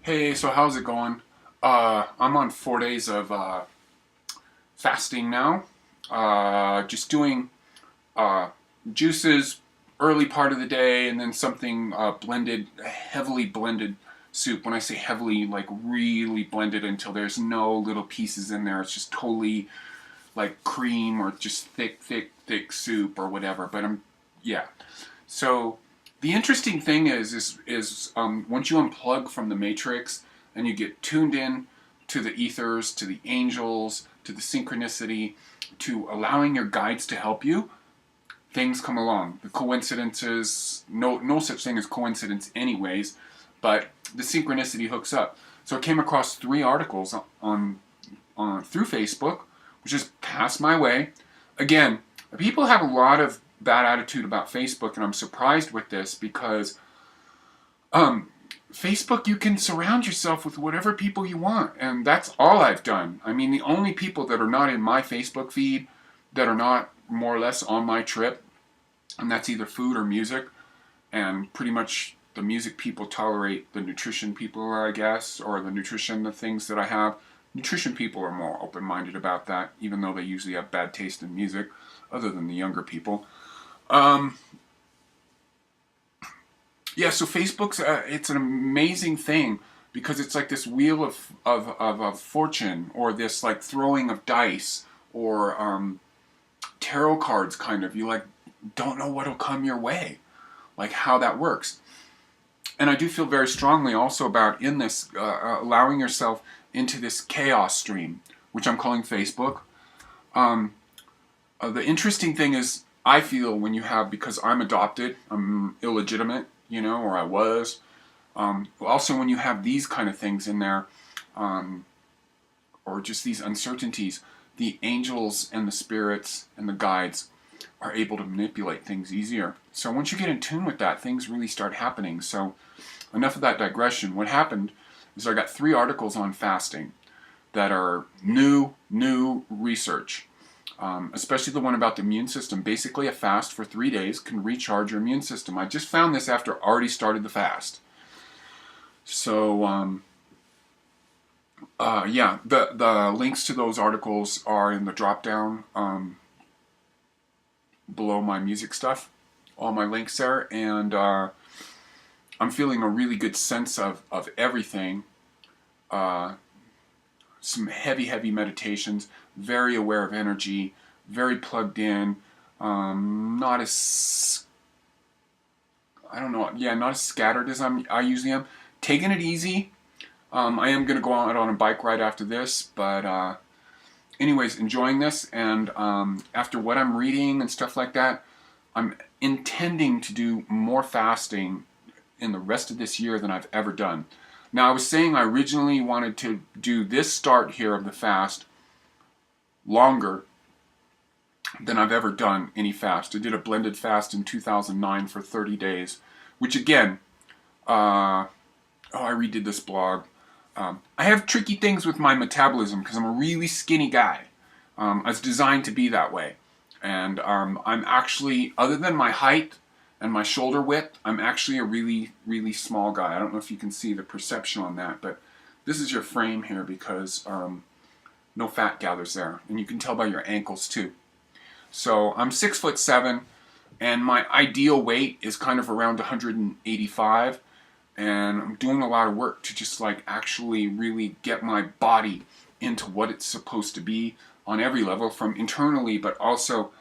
Hey, so how's it going? I'm on 4 days of fasting now. Just doing uh, juices early part of the day, and then something blended, heavily blended soup. When I say heavily, like really blended until there's no little pieces in there. It's just totally like cream or just thick, thick, thick soup or whatever. Yeah. So the interesting thing is once you unplug from the matrix and you get tuned in to the ethers, to the angels, to the synchronicity, to allowing your guides to help you, things come along. The coincidences, no such thing as coincidence anyways, but the synchronicity hooks up. So I came across 3 articles on through Facebook, which just passed my way. Again, people have a lot of bad attitude about Facebook, and I'm surprised with this because Facebook, you can surround yourself with whatever people you want, and that's all I've done. I mean, the only people that are not in my Facebook feed, that are not more or less on my trip, and that's either food or music, and pretty much the music people tolerate the nutrition people, I guess, or the things that I have. Nutrition people are more open-minded about that, even though they usually have bad taste in music, other than the younger people. Yeah, so Facebook's it's an amazing thing because it's like this wheel of fortune, or this like throwing of dice, or tarot cards kind of. You like don't know what'll come your way, like how that works. And I do feel very strongly also about in this allowing yourself into this chaos stream, which I'm calling Facebook. The interesting thing is, I feel when you have, because I'm adopted, I'm illegitimate, or I was. Also, when you have these kind of things in there, or just these uncertainties, the angels and the spirits and the guides are able to manipulate things easier. So once you get in tune with that, things really start happening. So enough of that digression. What happened is I got 3 articles on fasting that are new research. Especially the one about the immune system. Basically, a fast for 3 days can recharge your immune system. I just found this after I already started the fast. So, yeah, the links to those articles are in the drop down below my music stuff. All my links there, and I'm feeling a really good sense of everything. Some heavy meditations, very aware of energy, very plugged in, not as, I don't know, yeah, not as scattered as I usually am. Taking it easy. I am going to go out on a bike ride after this, but anyways, enjoying this, and after what I'm reading and stuff like that, I'm intending to do more fasting in the rest of this year than I've ever done. Now, I was saying I originally wanted to do this start here of the fast longer than I've ever done any fast. I did a blended fast in 2009 for 30 days, which again, I redid this blog. I have tricky things with my metabolism because I'm a really skinny guy. I was designed to be that way. And I'm actually, other than my height and my shoulder width, I'm actually a really small guy. I don't know if you can see the perception on that, but this is your frame here because no fat gathers there. And you can tell by your ankles too. So I'm 6'7", and my ideal weight is kind of around 185. And I'm doing a lot of work to just like actually really get my body into what it's supposed to be on every level, from internally, but also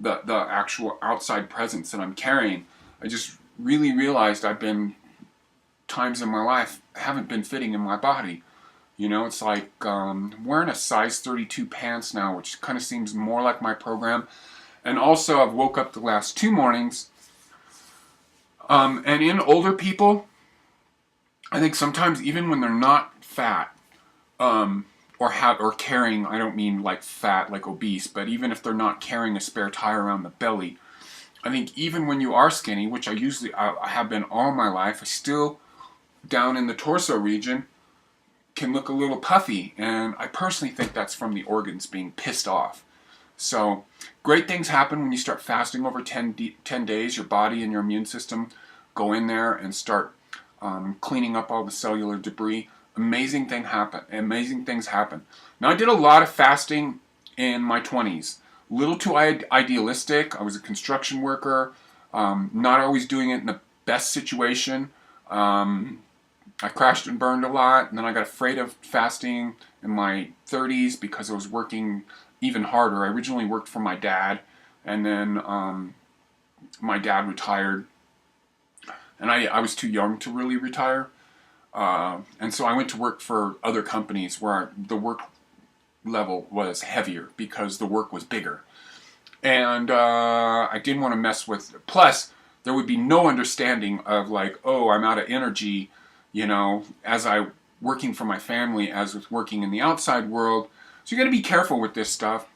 the actual outside presence that I'm carrying. I just really realized I've been times in my life I haven't been fitting in my body. It's like I'm wearing a size 32 pants now, which kind of seems more like my program. And also I've woke up the last 2 mornings, and in older people, I think sometimes even when they're not fat, or carrying, I don't mean like fat, like obese, but even if they're not carrying a spare tire around the belly, I think even when you are skinny, which I have been all my life, I still, down in the torso region, can look a little puffy, and I personally think that's from the organs being pissed off. So, great things happen when you start fasting over 10 days. Your body and your immune system go in there and start cleaning up all the cellular debris. Amazing things happen. Now, I did a lot of fasting in my 20s. A little too idealistic. I was a construction worker, not always doing it in the best situation. I crashed and burned a lot, and then I got afraid of fasting in my 30s because I was working even harder. I originally worked for my dad, and then my dad retired, and I was too young to really retire. And so I went to work for other companies where the work level was heavier because the work was bigger. And I didn't want to mess with, plus there would be no understanding of like, oh, I'm out of energy, you know, as I working for my family, as with working in the outside world. So you got to be careful with this stuff.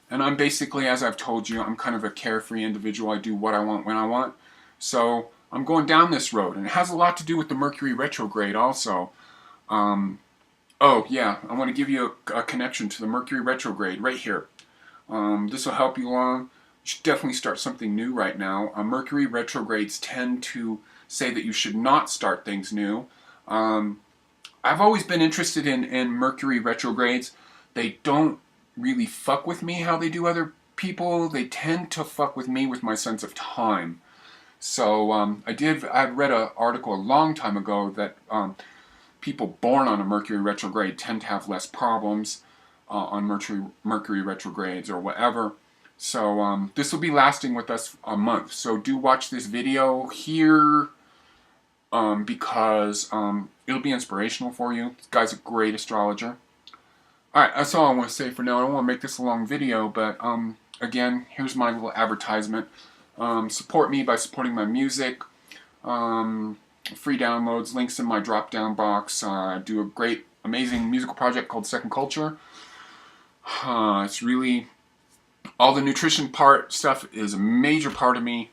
And I'm basically, as I've told you, I'm kind of a carefree individual. I do what I want when I want. So I'm going down this road, and it has a lot to do with the Mercury retrograde also. Oh yeah, I want to give you a connection to the Mercury retrograde right here. This will help you along. You should definitely start something new right now. Mercury retrogrades tend to say that you should not start things new. I've always been interested in Mercury retrogrades. They don't really fuck with me how they do other people. They tend to fuck with me with my sense of time. So I read an article a long time ago that people born on a Mercury retrograde tend to have less problems on Mercury retrogrades or whatever. So this will be lasting with us a month. So do watch this video here because it'll be inspirational for you. This guy's a great astrologer. Alright, that's all I want to say for now. I don't want to make this a long video, but again, here's my little advertisement. Support me by supporting my music. Free downloads, links in my drop down box. I do a great, amazing musical project called Second Culture. It's really, all the nutrition stuff is a major part of me,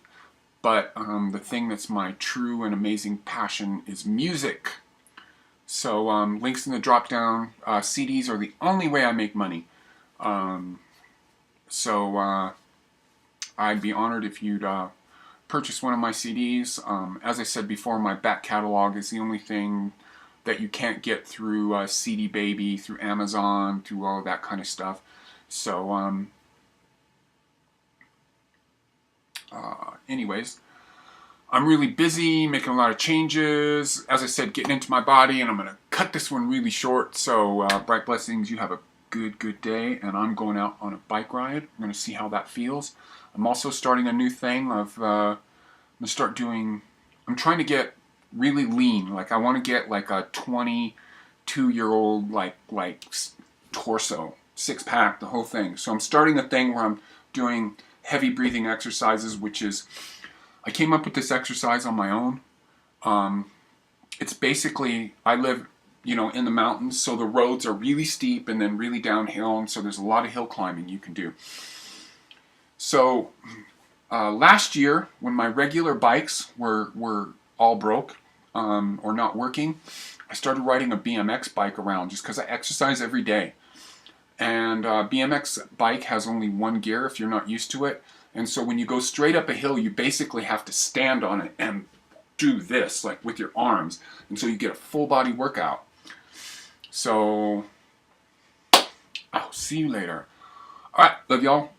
but the thing that's my true and amazing passion is music. So links in the drop down. CDs are the only way I make money. So I'd be honored if you'd purchase one of my CDs. As I said before, my back catalog is the only thing that you can't get through CD Baby, through Amazon, through all of that kind of stuff. So anyways, I'm really busy making a lot of changes. As I said, getting into my body, and I'm going to cut this one really short. So bright blessings, you have a good day, and I'm going out on a bike ride. I'm going to see how that feels. I'm also starting a new thing of I'm trying to get really lean. Like I want to get like a 22-year-old like torso, six-pack, the whole thing. So I'm starting a thing where I'm doing heavy breathing exercises, which is, I came up with this exercise on my own. It's basically, I live, you know, in the mountains, so the roads are really steep and then really downhill, and so there's a lot of hill climbing you can do. So last year, when my regular bikes were all broke or not working, I started riding a BMX bike around just because I exercise every day. And BMX bike has only one gear if you're not used to it. And so when you go straight up a hill, you basically have to stand on it and do this, like with your arms. And so you get a full body workout. So I'll see you later. All right, love y'all.